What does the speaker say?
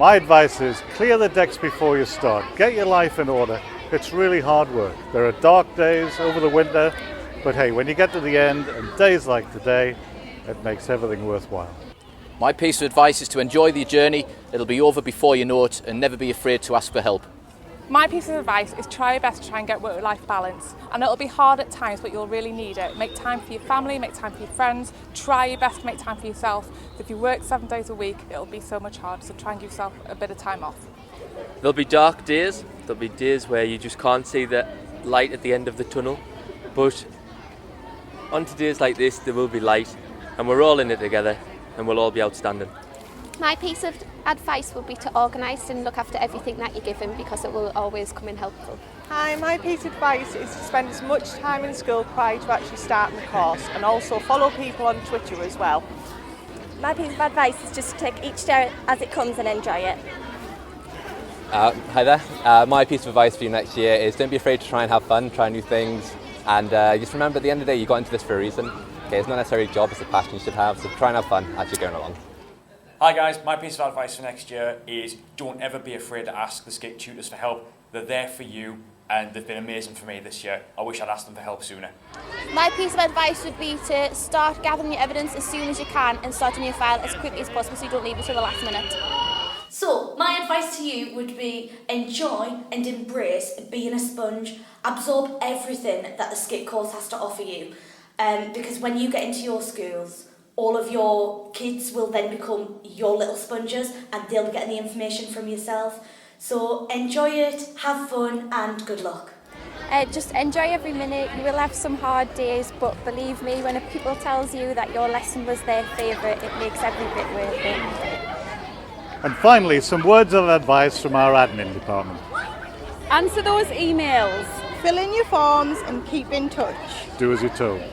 My advice is clear the decks before you start. Get your life in order. It's really hard work. There are dark days over the winter, but hey, when you get to the end and days like today, it makes everything worthwhile. My piece of advice is to enjoy the journey. It'll be over before you know it, and never be afraid to ask for help. My piece of advice is try your best to try and get work-life balance. And it'll be hard at times, but you'll really need it. Make time for your family, make time for your friends, try your best to make time for yourself. If you work 7 days a week, it'll be so much harder, so try and give yourself a bit of time off. There'll be dark days, there'll be days where you just can't see the light at the end of the tunnel, but on days like this there will be light, and we're all in it together, and we'll all be outstanding. My piece of advice would be to organise and look after everything that you're given, because it will always come in helpful. Hi, my piece of advice is to spend as much time in school prior to actually starting the course, and also follow people on Twitter as well. My piece of advice is just to take each day as it comes and enjoy it. Hi there. My piece of advice for you next year is don't be afraid to try and have fun, try new things, and just remember at the end of the day you got into this for a reason. Okay, it's not necessarily a job, it's a passion you should have, so try and have fun as you're going along. Hi guys, my piece of advice for next year is don't ever be afraid to ask the skate tutors for help. They're there for you and they've been amazing for me this year. I wish I'd asked them for help sooner. My piece of advice would be to start gathering your evidence as soon as you can and start a new file as quickly as possible so you don't leave it till the last minute. So, my advice to you would be enjoy and embrace being a sponge, absorb everything that the skit course has to offer you. Because when you get into your schools, all of your kids will then become your little sponges and they'll be getting the information from yourself. So enjoy it, have fun and good luck. Just enjoy every minute. You will have some hard days, but believe me, when people tells you that your lesson was their favourite, it makes every bit worth it. And finally, some words of advice from our admin department. Answer those emails. Fill in your forms and keep in touch. Do as you're told.